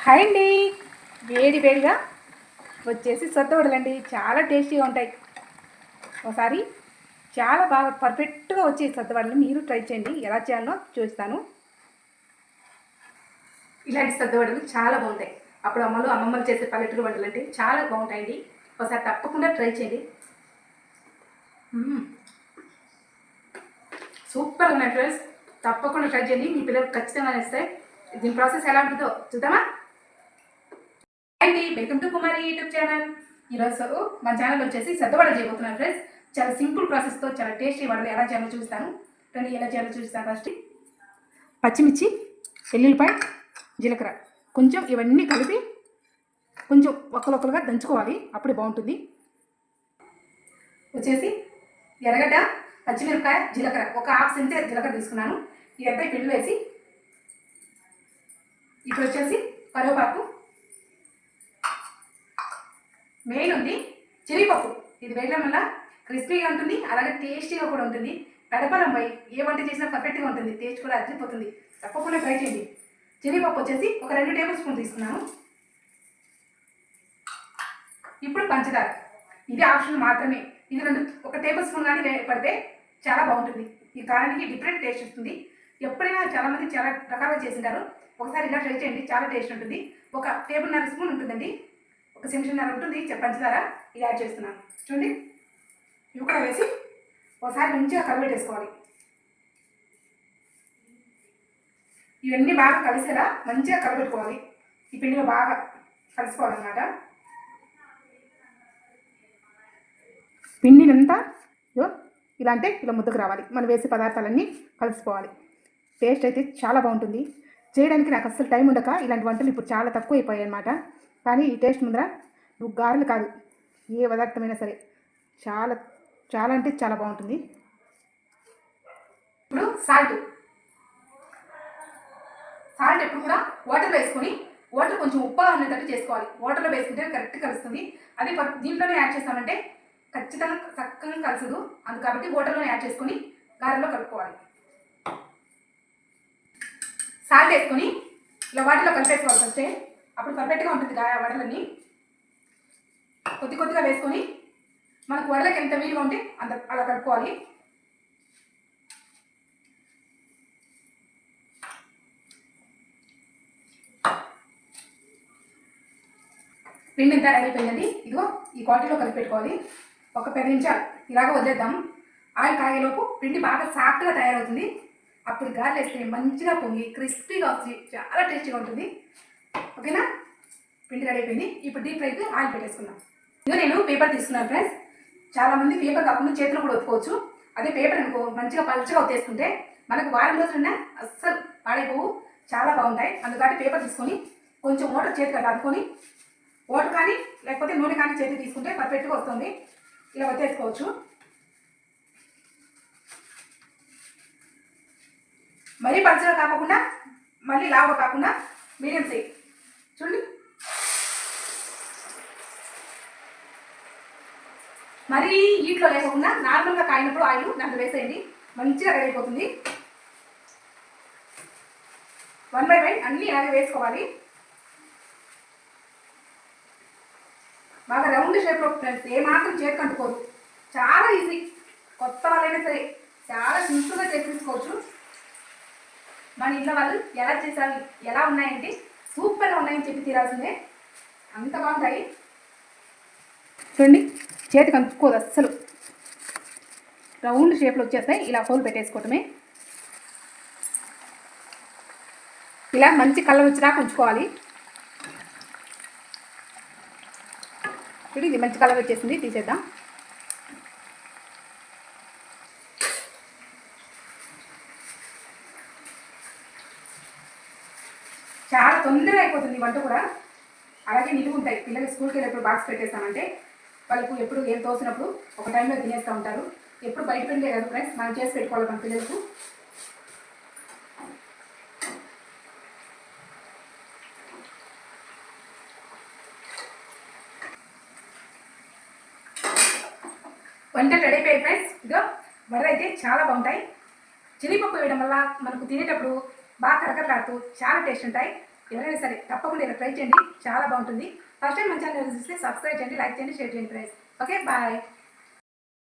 Hi అండి. వేడి వేడిగా వచ్చేసి సొద్దవడలండి. చాలా టేస్టీగా ఉంటాయి. ఒకసారి చాలా బాగా పర్ఫెక్ట్గా వచ్చే సొద్దవడలు మీరు ట్రై చేయండి. ఎలా చేయాలో చూస్తాను. ఇలాంటి సొద్దవడలు చాలా బాగుంటాయి. అప్పుడు అమ్మమ్మలు చేసే పల్లెటూరు వంటలు అంటే చాలా బాగుంటాయండి. ఒకసారి తప్పకుండా ట్రై చేయండి. సూపర్ ఉన్నాయి ఫ్రెండ్స్. తప్పకుండా ట్రై చేయండి. మీ పిల్లలు ఖచ్చితంగా నేస్తాయి. దీని ప్రాసెస్ ఎలా ఉంటుందో చూద్దామా? అండి, welcome to Kumari YouTube channel. ఈరోజు మన ఛానల్ వచ్చేసి సద్దవడ చేయబోతున్నాను ఫ్రెండ్స్. చాలా సింపుల్ ప్రాసెస్తో చాలా టేస్టీ వడలు ఎలా చేయాలో చూస్తాను. రండి, ఎలా చేయాలో చూస్తాను. ఫస్ట్ పచ్చిమిర్చి, వెల్లుల్లిపాయ, జీలకర్ర కొంచెం ఇవన్నీ కలిపి కొంచెం ఒక్కలొక్కలుగా దంచుకోవాలి. అప్పుడే బాగుంటుంది. వచ్చేసి ఎర్రగడ్డ, పచ్చిమిరపకాయ, జీలకర్ర ఒక హాఫ్ సెంచర్ జీలకర్ర తీసుకున్నాను. ఇదంతా పిండి వేసి ఇప్పుడు వచ్చేసి కరివేపాకు, మెయిన్ ఉంది చిరిపప్పు. ఇది వేయడం వల్ల క్రిస్పీగా ఉంటుంది, అలాగే టేస్టీగా కూడా ఉంటుంది. కడపలం పోయి ఏ వంట చేసినా పర్ఫెక్ట్గా ఉంటుంది. టేస్ట్ కూడా అదిరిపోతుంది. తప్పకుండా ట్రై చేయండి. చిరిపప్పు వచ్చేసి ఒక 2 టేబుల్ స్పూన్ తీసుకున్నాను. ఇప్పుడు పంచదార, ఇది ఆప్షన్ మాత్రమే. ఇది ఒక టేబుల్ స్పూన్ కానీ పడితే చాలా బాగుంటుంది. ఈ కారానికి డిఫరెంట్ టేస్ట్ వస్తుంది. ఎప్పుడైనా చాలామంది చాలా రకాలుగా చేసింటారు. ఒకసారి ఇలా ట్రై చేయండి, చాలా టేస్ట్ ఉంటుంది. ఒక 1.5 స్పూన్ ఉంటుందండి, ఒక చెంచాన్నర ఉంటుంది పంచదార. ఇది యాడ్ చేస్తున్నాను. చూడండి, ఇవి కూడా వేసి ఒకసారి మంచిగా కలిపెట్టేసుకోవాలి. ఇవన్నీ బాగా కలిసేలా మంచిగా కలిపెట్టుకోవాలి. ఈ పిండిలో బాగా కలిసిపోవాలన్నమాట. పిండినంతా ఇలా అంటే ఇలా ముద్దకు రావాలి. మనం వేసే పదార్థాలన్నీ కలిసిపోవాలి. టేస్ట్ అయితే చాలా బాగుంటుంది. చేయడానికి నాకు అస్సలు టైం ఉండక ఇలాంటి వంటలు ఇప్పుడు చాలా తక్కువ అయిపోయాయి అన్నమాట. కానీ ఈ టేస్ట్ ముందర నువ్వు గారెలు కాదు, ఏ పదార్థమైనా సరే చాలా చాలా అంటే చాలా బాగుంటుంది. ఇప్పుడు సాల్ట్ ఎప్పుడు కూడా వాటర్లో వేసుకొని, వాటర్ కొంచెం ఉప్పుగా ఉండేటట్టు చేసుకోవాలి. వాటర్లో వేసుకుంటే కరెక్ట్ కలుస్తుంది. అదే దీంట్లోనే యాడ్ చేస్తామంటే ఖచ్చితంగా చక్కగా కలుసదు. కాబట్టి వాటర్లోనే యాడ్ చేసుకొని గారెలో కలుపుకోవాలి. సాల్ట్ వేసుకొని ఇలా వాటర్లో కలిపేసుకోవాలి ఫస్టే. అప్పుడు పర్ఫెక్ట్గా ఉంటుంది వడలన్నీ. కొద్దిగా వేసుకొని మనకు వడలకి ఎంత వీలుగా ఉంటే అంత అలా కలుపుకోవాలి. పిండి ఎంత రెడీ అయిపోయిందండి. ఇదిగో ఈ క్వాలిటీలో కలిపి పెట్టుకోవాలి. ఒక 10 నిమిషాలు ఇలాగ వదిలేద్దాం. ఆయిల్ కాగేలోపు పిండి బాగా సాఫ్ట్గా తయారవుతుంది. అప్పుడు గారెలు వేస్తే మంచిగా పొంగి క్రిస్పీగా వచ్చి చాలా టేస్టీగా ఉంటుంది. ఓకేనా? పిండి రెడీ అయిపోయింది. ఇప్పుడు డీప్ ఫ్రైకి ఆయిల్ పెట్టేసుకుందాం. ఇదిగో నేను పేపర్ తీసుకున్నాను ఫ్రెండ్స్. చాలామంది పేపర్ కాకుండా చేతులు కూడా ఒత్తుకోవచ్చు. అదే పేపర్ అనుకో మంచిగా పలుచగా ఒత్తేసుకుంటే మనకు వారం రోజులున్నా అస్సలు పాడైపోవు, చాలా బాగుంటాయి. అందుకని పేపర్ తీసుకొని కొంచెం వాటర్ చేతికి అడుకొని, వాటర్ కానీ లేకపోతే నూనె కానీ చేతికి తీసుకుంటే పర్ఫెక్ట్గా వస్తుంది. ఇలా ఒత్తేసుకోవచ్చు. మరీ పలుచగా కాకుండా మళ్ళీ లావుగా కాకుండా మీడియం సైజ్. చూడండి, మరీ హీట్లో లేకుండా నార్మల్గా కాయినప్పుడు ఆయిల్ దాంట్లో వేసేయండి. మంచిగా రెడీ అయిపోతుంది. 1 by 1 అన్నీ ఇలాగే వేసుకోవాలి. బాగా రౌండ్ షేప్లో ఫ్రెండ్స్, ఏమాత్రం చేతికి అంటుకోదు. చాలా ఈజీ. కొత్త వాళ్ళైనా సరే చాలా సింపుల్గా చేసేసుకోవచ్చు. మన ఇంట్లో వాళ్ళు ఎలా చేసారు, ఎలా ఉన్నాయంటే సూపర్గా ఉన్నాయని చెప్పి తీరాల్సిందే, అంత బాగుంటాయి. చూడండి, చేతికి అంటుకోదు అస్సలు. రౌండ్ షేప్లో వచ్చేస్తాయి. ఇలా హోల్ పెట్టేసుకోవటమే. ఇలా మంచి కలర్ వచ్చేదాకా ఉంచుకోవాలి. చూడండి, ఇది మంచి కలర్ వచ్చేసింది. తీసేద్దాం. చాలా తొందరగా అయిపోతుంది వంట కూడా. అలాగే నిలువ ఉంటాయి. పిల్లలు స్కూల్కి వెళ్ళినప్పుడు బాక్స్ పెట్టేస్తామంటే వాళ్ళకు ఎప్పుడు ఏం తోసినప్పుడు ఒక టైంలో తినేస్తూ ఉంటారు. ఎప్పుడు బయట పెళ్ళే కదా ఫ్రెండ్స్, మనం చేసి పెట్టుకోవాలి మన పిల్లలకు. వంట రెడీ అయిపోయి ఫ్రెండ్స్. ఇదో వడలు అయితే చాలా బాగుంటాయి. చిరిపప్పు వేయడం వల్ల మనకు తినేటప్పుడు బాగా కరకరలాడుతూ చాలా టేస్ట్ ఉంటాయి. ఎవరైనా సరే తప్పకుండా ఇలా ట్రై చేయండి, చాలా బాగుంటుంది. ఫస్ట్ టైం మన ఛానల్ చూస్తే సబ్స్క్రైబ్ చేయండి, లైక్ చేయండి, షేర్ చేయండి ఫ్రెండ్స్. Okay bye.